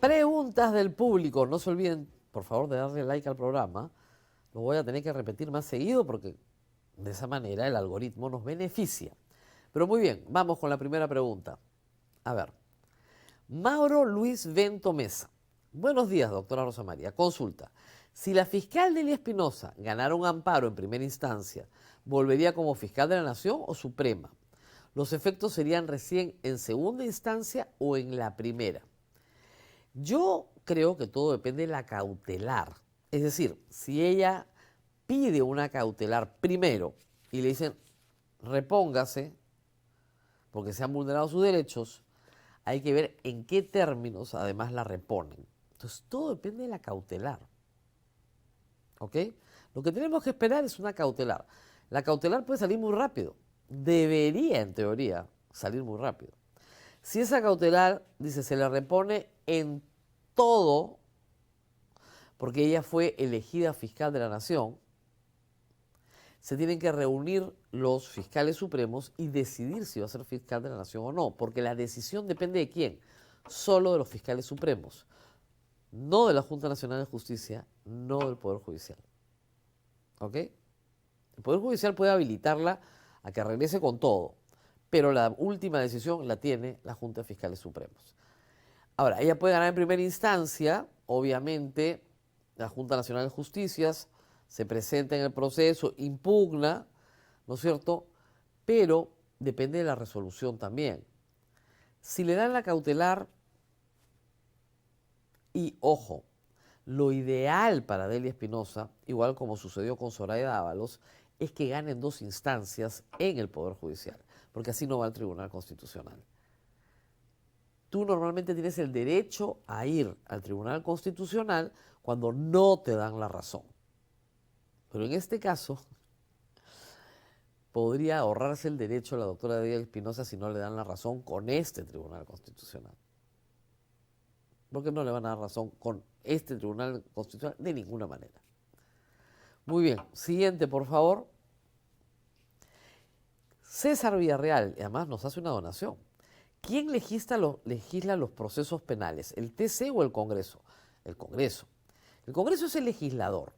Preguntas del público. No se olviden, por favor, de darle like al programa. Lo voy a tener que repetir más seguido porque de esa manera el algoritmo nos beneficia. Pero muy bien, vamos con la primera pregunta. A ver, Mauro Luis Vento Mesa. Buenos días, doctora Rosa María. Consulta. Si la fiscal Delia Espinosa ganara un amparo en primera instancia, ¿volvería como fiscal de la Nación o Suprema? ¿Los efectos serían recién en segunda instancia o en la primera? Yo creo que todo depende de la cautelar. Es decir, si ella pide una cautelar primero y le dicen repóngase porque se han vulnerado sus derechos, hay que ver en qué términos además la reponen. Entonces todo depende de la cautelar. ¿Ok? Lo que tenemos que esperar es una cautelar. La cautelar puede salir muy rápido. Debería, en teoría, salir muy rápido. Si esa cautelar, dice, se le repone en todo, porque ella fue elegida fiscal de la Nación, se tienen que reunir los fiscales supremos y decidir si va a ser fiscal de la Nación o no, porque la decisión depende de quién, solo de los fiscales supremos, no de la Junta Nacional de Justicia, no del Poder Judicial. ¿Ok? El Poder Judicial puede habilitarla a que regrese con todo, pero la última decisión la tiene la Junta de Fiscales Supremos. Ahora, ella puede ganar en primera instancia, obviamente, la Junta Nacional de Justicias se presenta en el proceso, impugna, ¿no es cierto? Pero depende de la resolución también. Si le dan la cautelar, y ojo, lo ideal para Delia Espinosa, igual como sucedió con Soraya Dávalos, es que gane en dos instancias en el Poder Judicial, porque así no va al Tribunal Constitucional. Tú normalmente tienes el derecho a ir al Tribunal Constitucional cuando no te dan la razón. Pero en este caso, podría ahorrarse el derecho a la doctora Delia Espinosa si no le dan la razón con este Tribunal Constitucional. Porque no le van a dar razón con este Tribunal Constitucional de ninguna manera. Muy bien, siguiente por favor. César Villarreal, y además nos hace una donación. ¿Quién legisla los procesos penales? ¿El TC o el Congreso? El Congreso. El Congreso es el legislador.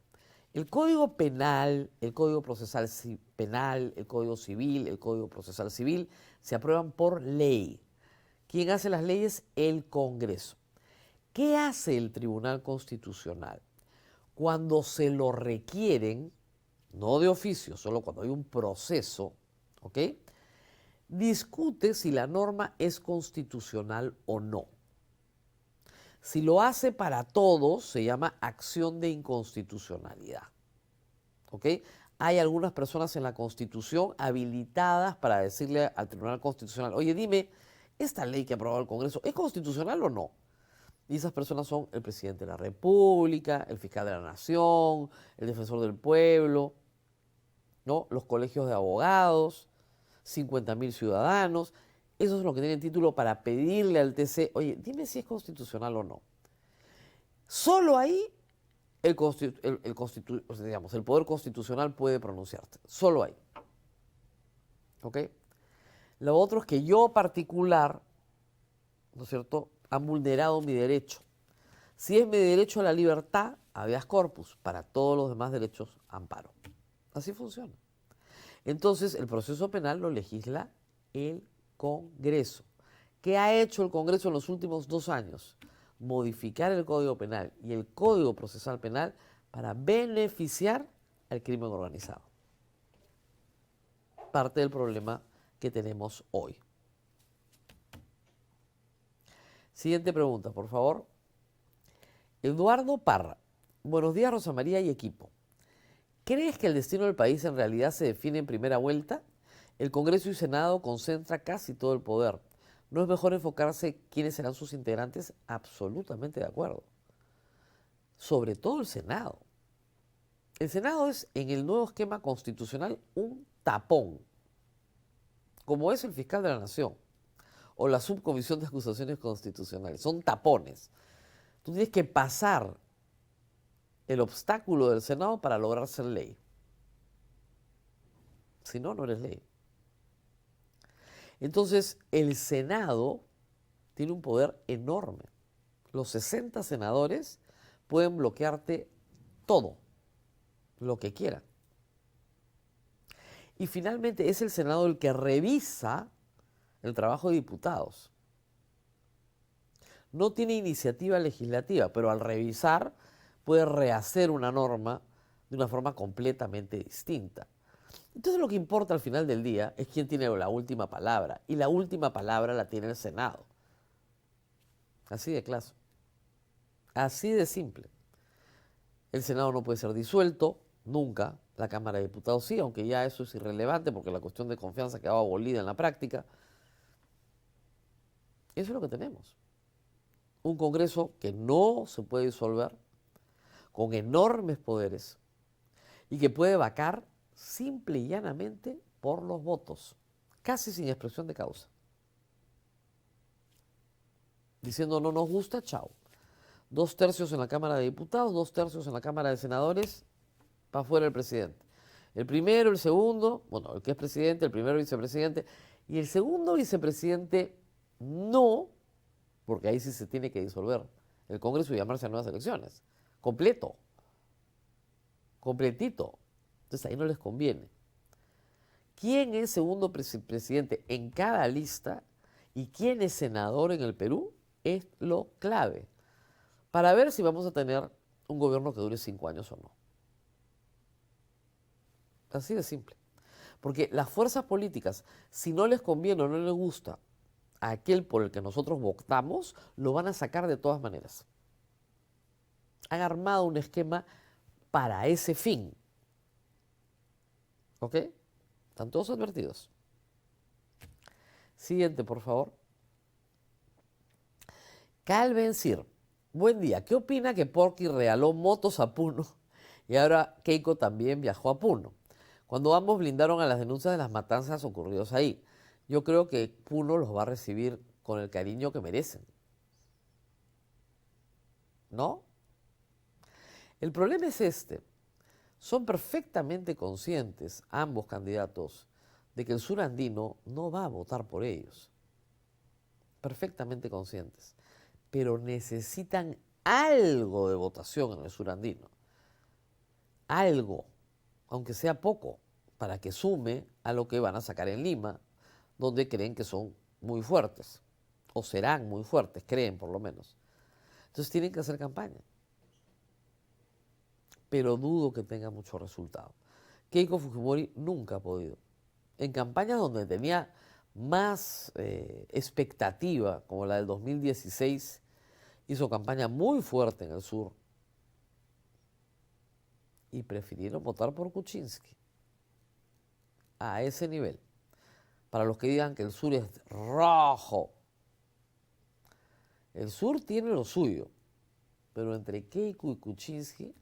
El Código Penal, el Código Procesal Penal, el Código Civil, el Código Procesal Civil se aprueban por ley. ¿Quién hace las leyes? El Congreso. ¿Qué hace el Tribunal Constitucional? Cuando se lo requieren, no de oficio, solo cuando hay un proceso, ¿ok? Discute si la norma es constitucional o no. Si lo hace para todos, se llama acción de inconstitucionalidad. ¿Ok? Hay algunas personas en la Constitución habilitadas para decirle al Tribunal Constitucional, oye, dime, ¿esta ley que ha aprobado el Congreso es constitucional o no? Y esas personas son el presidente de la República, el fiscal de la Nación, el defensor del pueblo, ¿no? Los colegios de abogados, 50.000 ciudadanos. Esos son los que tienen título para pedirle al TC, oye, dime si es constitucional o no. Solo ahí el Poder Constitucional puede pronunciarse. Solo ahí. ¿Ok? Lo otro es que yo particular, ¿no es cierto?, han vulnerado mi derecho. Si es mi derecho a la libertad, habeas corpus. Para todos los demás derechos, amparo. Así funciona. Entonces, el proceso penal lo legisla el Congreso. ¿Qué ha hecho el Congreso en los últimos 2 años? Modificar el Código Penal y el Código Procesal Penal para beneficiar al crimen organizado. Parte del problema que tenemos hoy. Siguiente pregunta, por favor. Eduardo Parra. Buenos días, Rosa María y equipo. ¿Crees que el destino del país en realidad se define en primera vuelta? El Congreso y Senado concentran casi todo el poder. ¿No es mejor enfocarse quiénes serán sus integrantes? Absolutamente de acuerdo. Sobre todo el Senado. El Senado es, en el nuevo esquema constitucional, un tapón, como es el fiscal de la Nación o la subcomisión de acusaciones constitucionales. Son tapones. Tú tienes que pasar el obstáculo del Senado para lograr ser ley. Si no, no eres ley. Entonces, el Senado tiene un poder enorme. Los 60 senadores pueden bloquearte todo, lo que quieran. Y finalmente es el Senado el que revisa el trabajo de diputados. No tiene iniciativa legislativa, pero al revisar puede rehacer una norma de una forma completamente distinta. Entonces lo que importa al final del día es quién tiene la última palabra, y la última palabra la tiene el Senado. Así de claro. Así de simple. El Senado no puede ser disuelto, nunca. La Cámara de Diputados sí, aunque ya eso es irrelevante porque la cuestión de confianza quedaba abolida en la práctica. Eso es lo que tenemos. Un Congreso que no se puede disolver, con enormes poderes, y que puede vacar simple y llanamente por los votos, casi sin expresión de causa. Diciendo no nos gusta, chao. 2/3 en la Cámara de Diputados, 2/3 en la Cámara de Senadores, para afuera el presidente. El primero, el segundo, bueno, el que es presidente, el primero vicepresidente, y el segundo vicepresidente no, porque ahí sí se tiene que disolver el Congreso y llamarse a nuevas elecciones. Completo. Completito. Entonces ahí no les conviene. ¿Quién es segundo presidente en cada lista y quién es senador en el Perú? Es lo clave para ver si vamos a tener un gobierno que dure 5 años o no. Así de simple. Porque las fuerzas políticas, si no les conviene o no les gusta a aquel por el que nosotros votamos, lo van a sacar de todas maneras. Han armado un esquema para ese fin. ¿Ok? Están todos advertidos. Siguiente, por favor. Calvencir. Buen día. ¿Qué opina que Porky regaló motos a Puno y ahora Keiko también viajó a Puno, cuando ambos blindaron a las denuncias de las matanzas ocurridas ahí? Yo creo que Puno los va a recibir con el cariño que merecen. ¿No? El problema es este. Son perfectamente conscientes ambos candidatos de que el sur andino no va a votar por ellos. Perfectamente conscientes. Pero necesitan algo de votación en el sur andino. Algo, aunque sea poco, para que sume a lo que van a sacar en Lima, donde creen que son muy fuertes, o serán muy fuertes, creen por lo menos. Entonces tienen que hacer campaña. Pero dudo que tenga mucho resultado. Keiko Fujimori nunca ha podido. En campañas donde tenía más expectativa, como la del 2016, hizo campaña muy fuerte en el sur y prefirieron votar por Kuczynski. A ese nivel. Para los que digan que el sur es rojo. El sur tiene lo suyo, pero entre Keiko y Kuczynski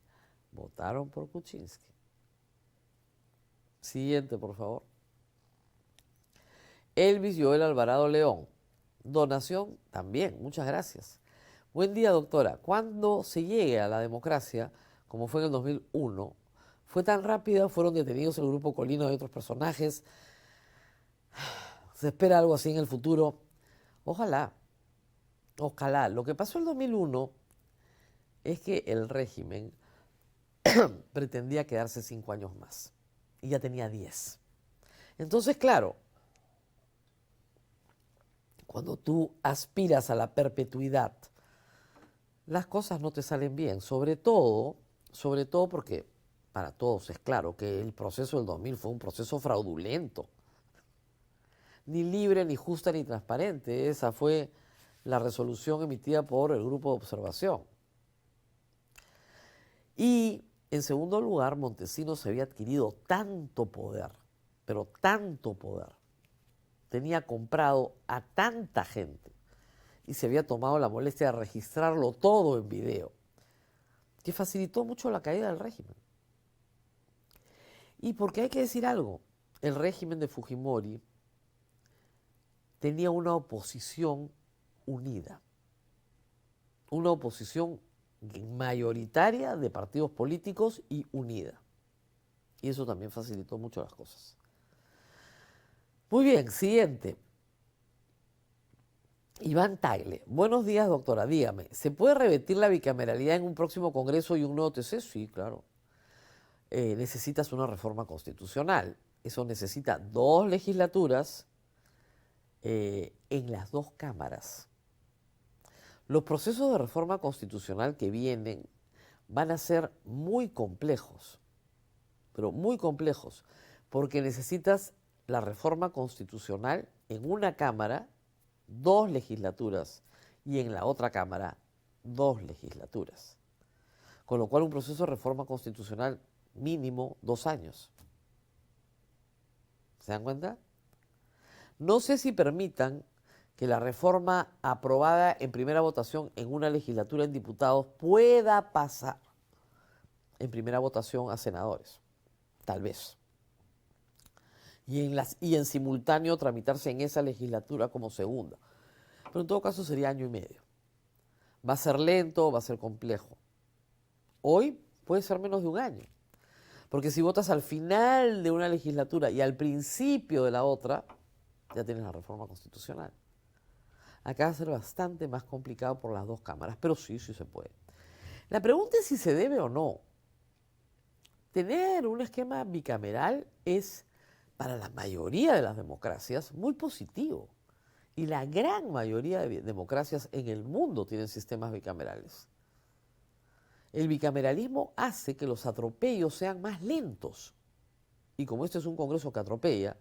votaron por Kuczynski. Siguiente, por favor. Elvis Joel Alvarado León. Donación también, muchas gracias. Buen día, doctora. Cuando se llegue a la democracia, como fue en el 2001, fue tan rápida, fueron detenidos el grupo Colino y otros personajes. Se espera algo así en el futuro. Ojalá. Ojalá. Lo que pasó en el 2001 es que el régimen pretendía quedarse 5 años más y ya tenía 10. Entonces, claro, cuando tú aspiras a la perpetuidad, las cosas no te salen bien, sobre todo porque para todos es claro que el proceso del 2000 fue un proceso fraudulento, ni libre, ni justa, ni transparente. Esa fue la resolución emitida por el grupo de observación. Y en segundo lugar, Montesinos había adquirido tanto poder, pero tanto poder, tenía comprado a tanta gente y se había tomado la molestia de registrarlo todo en video, que facilitó mucho la caída del régimen. Y porque hay que decir algo, el régimen de Fujimori tenía una oposición unida, una oposición mayoritaria de partidos políticos y unida. Y eso también facilitó mucho las cosas. Muy bien, siguiente. Iván Tagle, buenos días doctora, dígame, ¿se puede revertir la bicameralidad en un próximo Congreso y un nuevo TC? Sí, claro. Necesitas una reforma constitucional. Eso necesita 2 legislaturas en las 2 cámaras. Los procesos de reforma constitucional que vienen van a ser muy complejos, pero muy complejos, porque necesitas la reforma constitucional en una cámara, 2 legislaturas, y en la otra cámara, 2 legislaturas. Con lo cual un proceso de reforma constitucional mínimo 2 años. ¿Se dan cuenta? No sé si permitan que la reforma aprobada en primera votación en una legislatura en diputados pueda pasar en primera votación a senadores. Tal vez. Y en simultáneo tramitarse en esa legislatura como segunda. Pero en todo caso sería año y medio. Va a ser lento, va a ser complejo. Hoy puede ser menos de un año. Porque si votas al final de una legislatura y al principio de la otra, ya tienes la reforma constitucional. Acá va a ser bastante más complicado por las 2 cámaras, pero sí, sí se puede. La pregunta es si se debe o no. Tener un esquema bicameral es, para la mayoría de las democracias, muy positivo. Y la gran mayoría de democracias en el mundo tienen sistemas bicamerales. El bicameralismo hace que los atropellos sean más lentos. Y como este es un Congreso que atropella,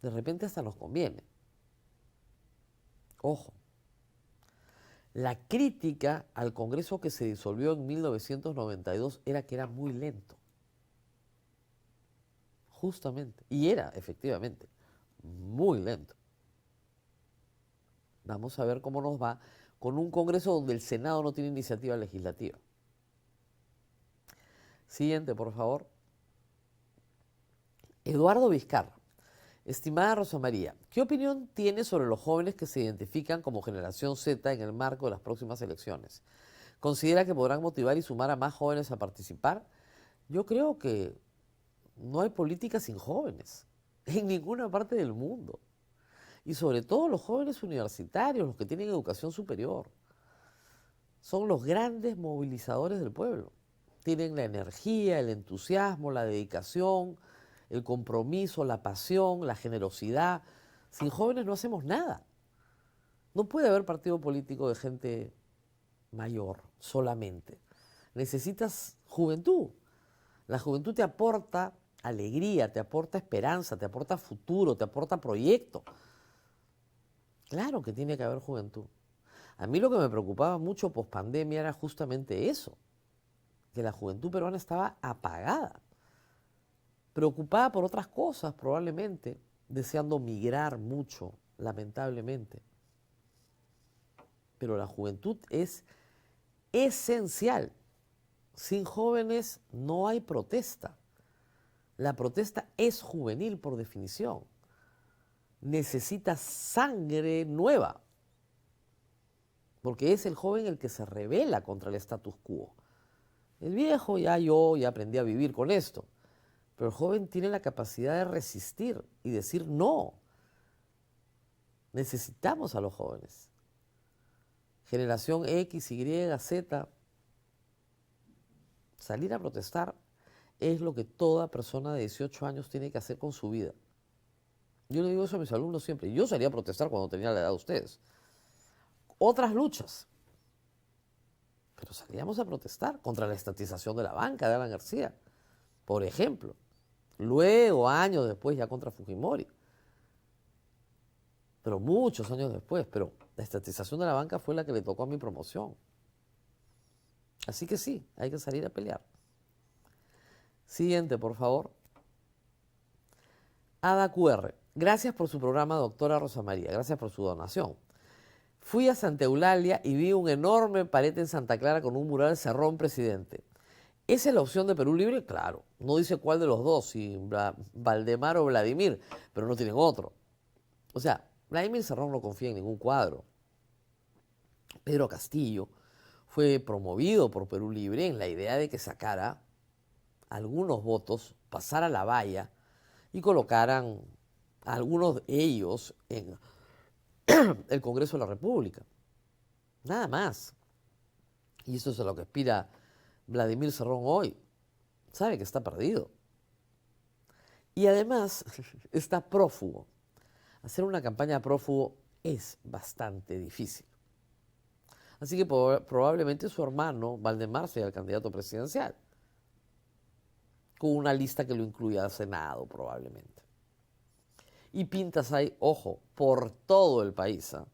de repente hasta nos conviene. Ojo, la crítica al Congreso que se disolvió en 1992 era que era muy lento. Justamente. Y era, efectivamente, muy lento. Vamos a ver cómo nos va con un Congreso donde el Senado no tiene iniciativa legislativa. Siguiente, por favor. Eduardo Vizcarra. Estimada Rosa María, ¿qué opinión tiene sobre los jóvenes que se identifican como generación Z en el marco de las próximas elecciones? ¿Considera que podrán motivar y sumar a más jóvenes a participar? Yo creo que no hay política sin jóvenes, en ninguna parte del mundo. Y sobre todo los jóvenes universitarios, los que tienen educación superior. Son los grandes movilizadores del pueblo. Tienen la energía, el entusiasmo, la dedicación, el compromiso, la pasión, la generosidad. Sin jóvenes no hacemos nada. No puede haber partido político de gente mayor solamente. Necesitas juventud. La juventud te aporta alegría, te aporta esperanza, te aporta futuro, te aporta proyecto. Claro que tiene que haber juventud. A mí lo que me preocupaba mucho pospandemia era justamente eso, que la juventud peruana estaba apagada, preocupada por otras cosas probablemente, deseando migrar mucho, lamentablemente. Pero la juventud es esencial. Sin jóvenes no hay protesta. La protesta es juvenil por definición. Necesita sangre nueva, porque es el joven el que se rebela contra el status quo. El viejo ya aprendí a vivir con esto, pero el joven tiene la capacidad de resistir y decir no. Necesitamos a los jóvenes. Generación X, Y, Z. Salir a protestar es lo que toda persona de 18 años tiene que hacer con su vida. Yo le digo eso a mis alumnos siempre. Yo salía a protestar cuando tenía la edad de ustedes. Otras luchas. Pero salíamos a protestar contra la estatización de la banca de Alan García, por ejemplo. Luego, años después, ya contra Fujimori. Pero muchos años después. Pero la estatización de la banca fue la que le tocó a mi promoción. Así que sí, hay que salir a pelear. Siguiente, por favor. Ada QR. Gracias por su programa, doctora Rosa María. Gracias por su donación. Fui a Santa Eulalia y vi un enorme pared en Santa Clara con un mural Cerrón Presidente. ¿Esa es la opción de Perú Libre? Claro. No dice cuál de los dos, si Valdemar o Vladimir, pero no tienen otro. O sea, Vladimir Cerrón no confía en ningún cuadro. Pedro Castillo fue promovido por Perú Libre en la idea de que sacara algunos votos, pasara la valla y colocaran a algunos de ellos el Congreso de la República. Nada más. Y eso es a lo que aspira Vladimir Cerrón hoy. Sabe que está perdido. Y además está prófugo. Hacer una campaña prófugo es bastante difícil. Así que probablemente su hermano, Valdemar, sea el candidato presidencial, con una lista que lo incluya al Senado, probablemente. Y pintas hay, ojo, por todo el país, ¿eh?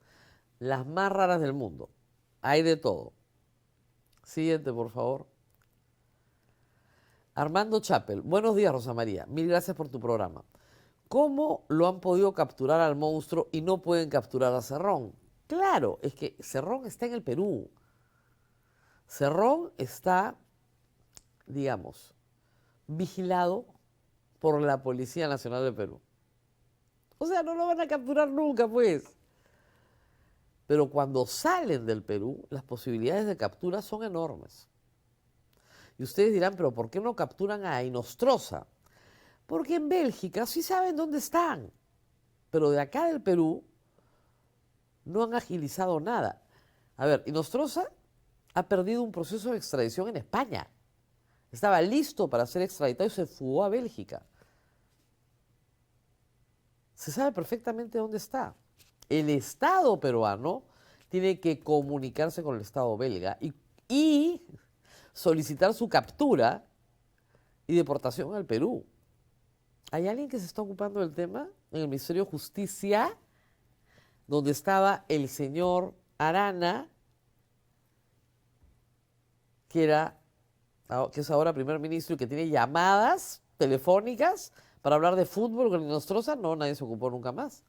Las más raras del mundo. Hay de todo. Siguiente, por favor. Armando Chapel. Buenos días, Rosa María. Mil gracias por tu programa. ¿Cómo lo han podido capturar al monstruo y no pueden capturar a Cerrón? Claro, es que Cerrón está en el Perú. Cerrón está, digamos, vigilado por la Policía Nacional del Perú. O sea, no lo van a capturar nunca, pues. Pero cuando salen del Perú, las posibilidades de captura son enormes. Y ustedes dirán, pero ¿por qué no capturan a Inostroza? Porque en Bélgica sí saben dónde están. Pero de acá del Perú no han agilizado nada. A ver, Inostroza ha perdido un proceso de extradición en España. Estaba listo para ser extraditado y se fugó a Bélgica. Se sabe perfectamente dónde está. El Estado peruano tiene que comunicarse con el Estado belga y solicitar su captura y deportación al Perú. ¿Hay alguien que se está ocupando del tema en el Ministerio de Justicia, donde estaba el señor Arana, que es ahora primer ministro y que tiene llamadas telefónicas para hablar de fútbol con Inostroza? No, nadie se ocupó nunca más.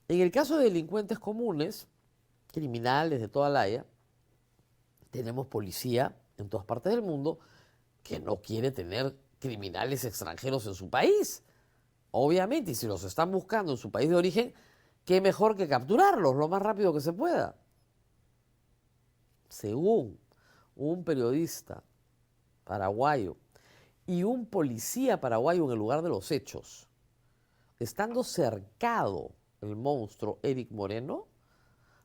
En el caso de delincuentes comunes, criminales de toda la haya, tenemos policía en todas partes del mundo que no quiere tener criminales extranjeros en su país. Obviamente, y si los están buscando en su país de origen, qué mejor que capturarlos lo más rápido que se pueda. Según un periodista paraguayo y un policía paraguayo en el lugar de los hechos, estando cercado el monstruo Eric Moreno,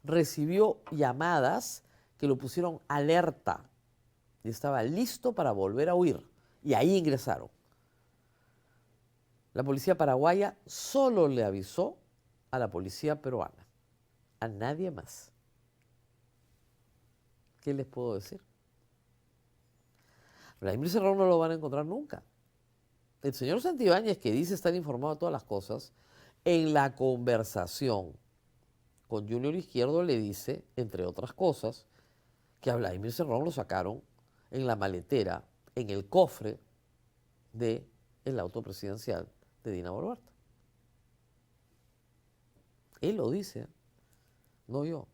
recibió llamadas que lo pusieron alerta y estaba listo para volver a huir. Y ahí ingresaron. La policía paraguaya solo le avisó a la policía peruana, a nadie más. ¿Qué les puedo decir? Vladimir Cerrón no lo van a encontrar nunca. El señor Santibáñez, que dice estar informado de todas las cosas, en la conversación con Junior Izquierdo le dice, entre otras cosas, que a Vladimir Cerrón lo sacaron en la maletera, en el cofre del auto presidencial de Dina Boluarte. Él lo dice, no yo.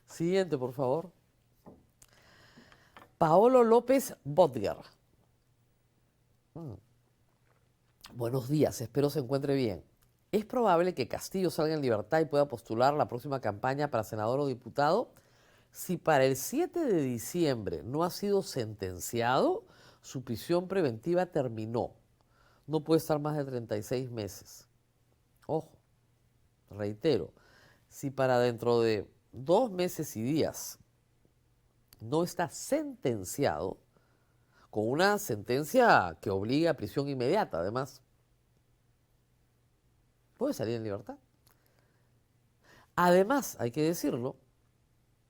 Siguiente, por favor. Paolo López Botger. Buenos días, espero se encuentre bien. ¿Es probable que Castillo salga en libertad y pueda postular la próxima campaña para senador o diputado? Si para el 7 de diciembre no ha sido sentenciado, su prisión preventiva terminó. No puede estar más de 36 meses. Ojo, reitero, si para dentro de 2 meses y días no está sentenciado, con una sentencia que obliga a prisión inmediata, además, puede salir en libertad. Además, hay que decirlo,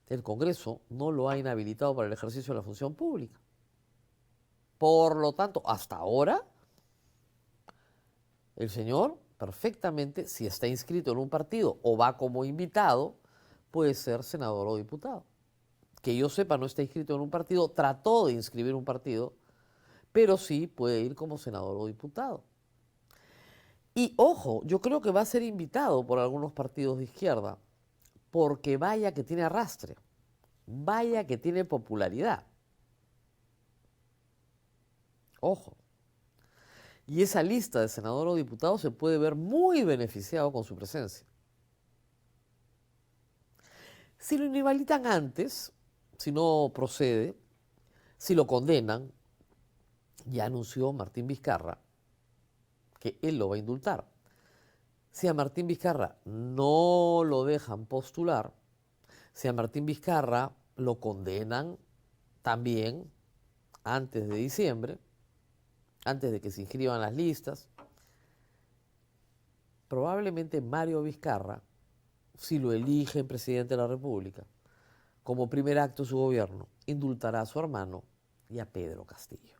el Congreso no lo ha inhabilitado para el ejercicio de la función pública. Por lo tanto, hasta ahora, el señor perfectamente, si está inscrito en un partido o va como invitado, puede ser senador o diputado. Que yo sepa, no está inscrito en un partido, trató de inscribir un partido, pero sí puede ir como senador o diputado. Y ojo, yo creo que va a ser invitado por algunos partidos de izquierda, porque vaya que tiene arrastre, vaya que tiene popularidad. Ojo. Y esa lista de senador o diputado se puede ver muy beneficiado con su presencia. Si lo inhabilitan antes, si no procede, si lo condenan, ya anunció Martín Vizcarra que él lo va a indultar. Si a Martín Vizcarra no lo dejan postular, si a Martín Vizcarra lo condenan también antes de diciembre, antes de que se inscriban las listas, probablemente Mario Vizcarra, si lo eligen presidente de la República, como primer acto de su gobierno, indultará a su hermano y a Pedro Castillo.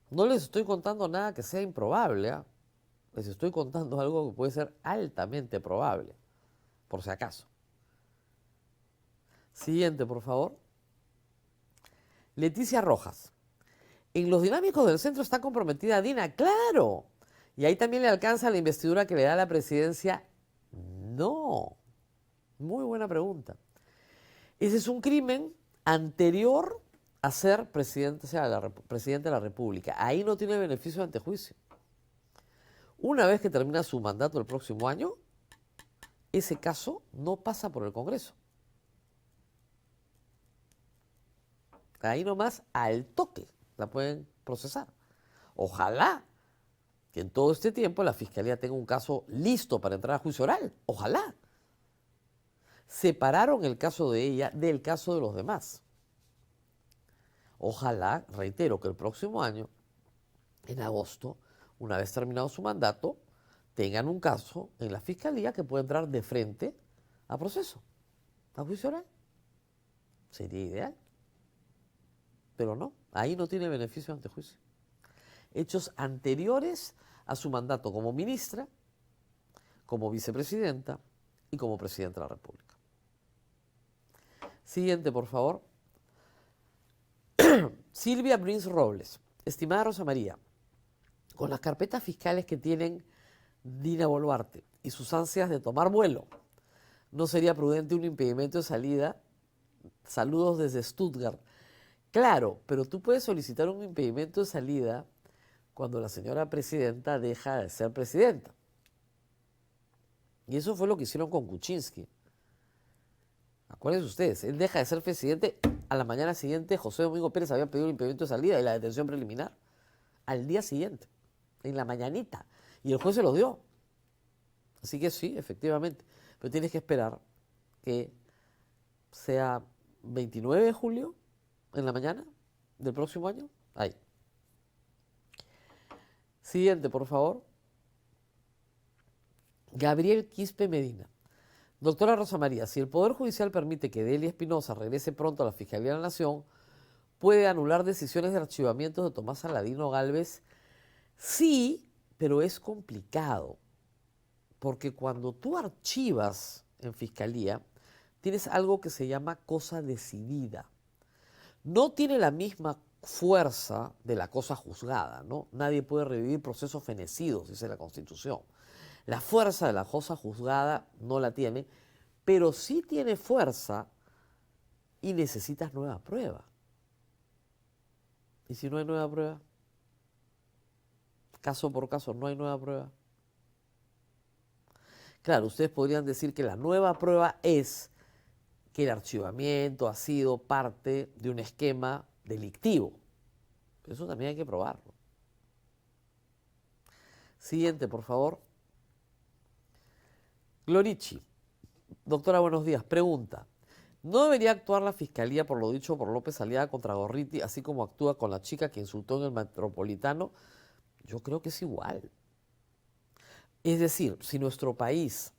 No les estoy contando nada que sea improbable, ¿eh? Les estoy contando algo que puede ser altamente probable, por si acaso. Siguiente, por favor. Leticia Rojas. En los dinámicos del centro está comprometida Dina, claro. Y ahí también le alcanza la investidura que le da la presidencia. No. Muy buena pregunta. Ese es un crimen anterior a ser presidente de la República. Ahí no tiene beneficio de antejuicio. Una vez que termina su mandato el próximo año, ese caso no pasa por el Congreso. Ahí nomás al toque la pueden procesar. Ojalá que en todo este tiempo la Fiscalía tenga un caso listo para entrar a juicio oral. Ojalá. Separaron el caso de ella del caso de los demás. Ojalá, reitero, que el próximo año, en agosto, una vez terminado su mandato, tengan un caso en la Fiscalía que pueda entrar de frente a proceso, a juicio oral. Sería ideal. Pero no, ahí no tiene beneficio ante juicio. Hechos anteriores a su mandato como ministra, como vicepresidenta y como presidenta de la República. Siguiente, por favor. Silvia Brins Robles. Estimada Rosa María, con las carpetas fiscales que tienen Dina Boluarte y sus ansias de tomar vuelo, ¿no sería prudente un impedimento de salida? Saludos desde Stuttgart. Claro, pero tú puedes solicitar un impedimento de salida cuando la señora presidenta deja de ser presidenta. Y eso fue lo que hicieron con Kuczynski. Acuérdense ustedes, él deja de ser presidente, a la mañana siguiente José Domingo Pérez había pedido un impedimento de salida y la detención preliminar. Al día siguiente, en la mañanita. Y el juez se lo dio. Así que sí, efectivamente. Pero tienes que esperar que sea 29 de julio, en la mañana del próximo año. Ahí. Siguiente, por favor. Gabriel Quispe Medina. Doctora Rosa María, si el Poder Judicial permite que Delia Espinosa regrese pronto a la Fiscalía de la Nación, ¿puede anular decisiones de archivamiento de Tomás Saladino Gálvez? Sí, pero es complicado. Porque cuando tú archivas en Fiscalía, tienes algo que se llama cosa decidida. No tiene la misma fuerza de la cosa juzgada, ¿no? Nadie puede revivir procesos fenecidos, dice la Constitución. La fuerza de la cosa juzgada no la tiene, pero sí tiene fuerza y necesitas nueva prueba. ¿Y si no hay nueva prueba? Caso por caso, no hay nueva prueba. Claro, ustedes podrían decir que la nueva prueba es que el archivamiento ha sido parte de un esquema delictivo. Eso también hay que probarlo. Siguiente, por favor. Glorici. Doctora, buenos días. Pregunta. ¿No debería actuar la Fiscalía por lo dicho por López Aliaga contra Gorriti, así como actúa con la chica que insultó en el Metropolitano? Yo creo que es igual. Es decir, si nuestro país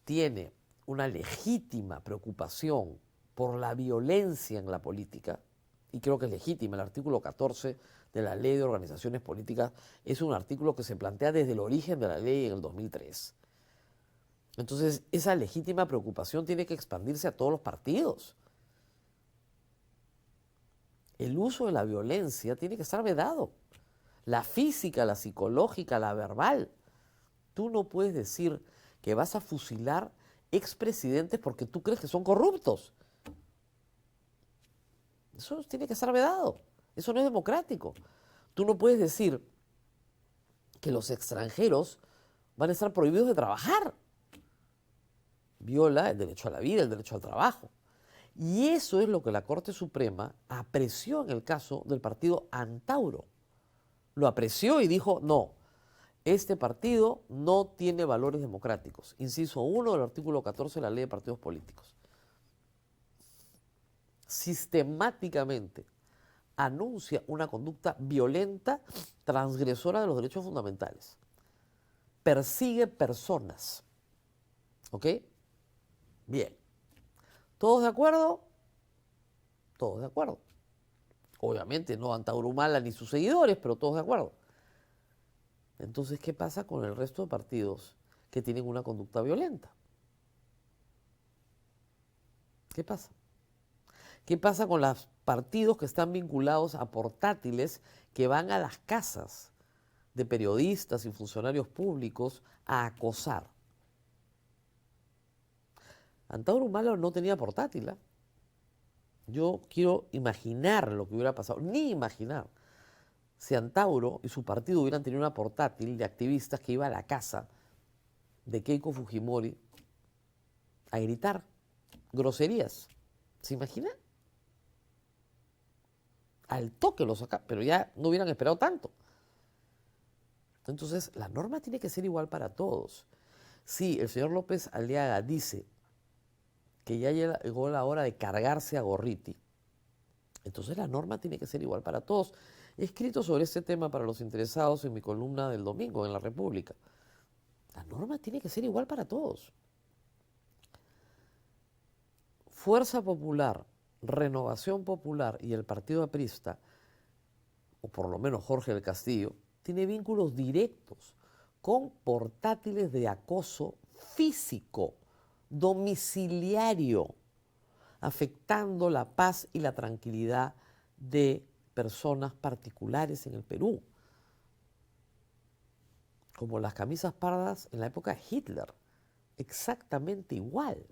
tiene una legítima preocupación por la violencia en la política, y creo que es legítima, el artículo 14 de la Ley de Organizaciones Políticas es un artículo que se plantea desde el origen de la ley en el 2003. Entonces, esa legítima preocupación tiene que expandirse a todos los partidos. El uso de la violencia tiene que estar vedado. La física, la psicológica, la verbal. Tú no puedes decir que vas a fusilar expresidentes porque tú crees que son corruptos. Eso tiene que estar vedado. Eso no es democrático. Tú no puedes decir que los extranjeros van a estar prohibidos de trabajar. Viola el derecho a la vida, el derecho al trabajo. Y eso es lo que la Corte Suprema apreció en el caso del partido Antauro. Lo apreció y dijo, no, Este partido no tiene valores democráticos. Inciso 1 del artículo 14 de la Ley de Partidos Políticos. Sistemáticamente anuncia una conducta violenta, transgresora de los derechos fundamentales. Persigue personas. ¿Ok? Bien. ¿Todos de acuerdo? Todos de acuerdo. Obviamente no Antauro Humala ni sus seguidores, pero todos de acuerdo. Entonces, ¿qué pasa con el resto de partidos que tienen una conducta violenta? ¿Qué pasa? ¿Qué pasa con los partidos que están vinculados a portátiles que van a las casas de periodistas y funcionarios públicos a acosar? Antauro Humala no tenía portátil, ¿eh? Yo quiero imaginar lo que hubiera pasado, ni imaginar, si Antauro y su partido hubieran tenido una portátil de activistas que iba a la casa de Keiko Fujimori a gritar groserías. ¿Se imagina? Al toque lo saca, pero ya no hubieran esperado tanto. Entonces, la norma tiene que ser igual para todos. Si el señor López Aliaga dice que ya llegó la hora de cargarse a Gorriti, entonces la norma tiene que ser igual para todos. He escrito sobre este tema para los interesados en mi columna del domingo en La República. La norma tiene que ser igual para todos. Fuerza Popular, Renovación Popular y el Partido Aprista, o por lo menos Jorge del Castillo, tiene vínculos directos con portátiles de acoso físico, domiciliario, afectando la paz y la tranquilidad de personas particulares en el Perú, como las camisas pardas en la época de Hitler, exactamente igual.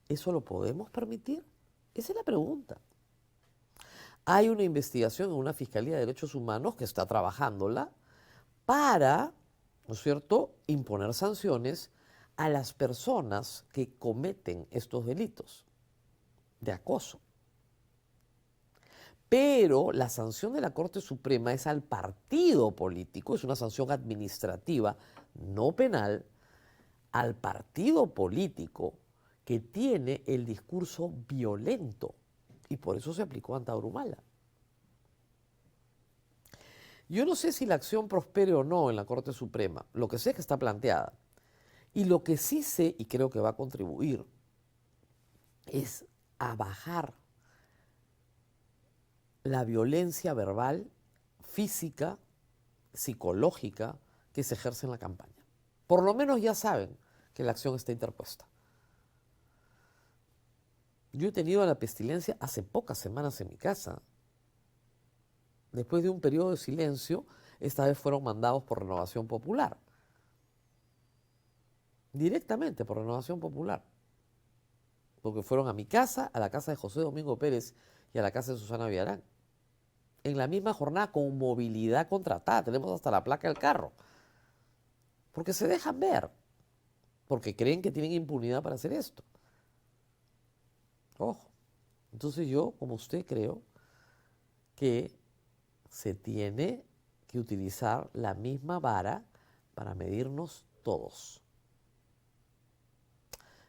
¿Eso lo podemos permitir? Esa es la pregunta. Hay una investigación en una Fiscalía de Derechos Humanos que está trabajándola para, ¿no es cierto?, imponer sanciones a las personas que cometen estos delitos de acoso. Pero la sanción de la Corte Suprema es al partido político, es una sanción administrativa, no penal, al partido político que tiene el discurso violento. Y por eso se aplicó a Antauro Humala. Yo no sé si la acción prospere o no en la Corte Suprema. Lo que sé es que está planteada. Y lo que sí sé, y creo que va a contribuir, es a bajar la violencia verbal, física, psicológica que se ejerce en la campaña. Por lo menos ya saben que la acción está interpuesta. Yo he tenido la pestilencia hace pocas semanas en mi casa. Después de un periodo de silencio, esta vez fueron mandados por Renovación Popular. Directamente por Renovación Popular. Porque fueron a mi casa, a la casa de José Domingo Pérez y a la casa de Susana Villarán. En la misma jornada, con movilidad contratada. Tenemos hasta la placa del carro. Porque se dejan ver. Porque creen que tienen impunidad para hacer esto. Ojo. Entonces yo, como usted, creo que se tiene que utilizar la misma vara para medirnos todos.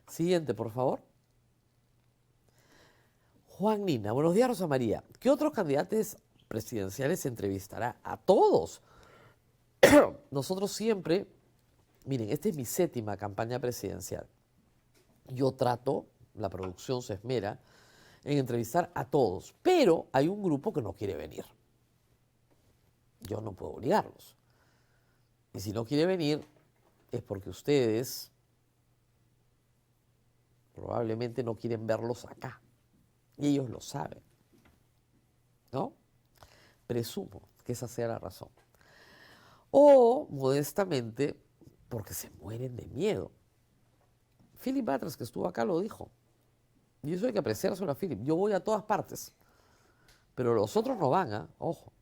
Siguiente, por favor. Juan Nina, buenos días, Rosa María. ¿Qué otros candidatos presidenciales se entrevistará? A todos. Nosotros siempre, miren, esta es mi 7ª campaña presidencial. Yo trato, la producción se esmera, en entrevistar a todos, pero hay un grupo que no quiere venir. Yo no puedo obligarlos. Y si no quiere venir, es porque ustedes probablemente no quieren verlos acá. Y ellos lo saben. ¿No? Presumo que esa sea la razón. O, modestamente, porque se mueren de miedo. Philip Butters, que estuvo acá, lo dijo. Y eso hay que apreciárselo a Philip. Yo voy a todas partes. Pero los otros no van, ¿eh? Ojo.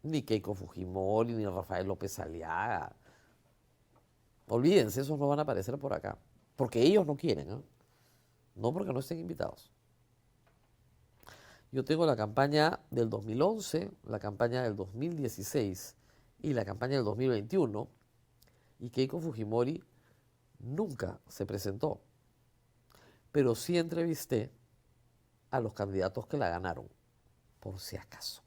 Ni Keiko Fujimori, ni Rafael López Aliaga. Olvídense, esos no van a aparecer por acá. Porque ellos no quieren, ¿eh? No porque no estén invitados. Yo tengo la campaña del 2011, la campaña del 2016 y la campaña del 2021, y Keiko Fujimori nunca se presentó, pero sí entrevisté a los candidatos que la ganaron, por si acaso.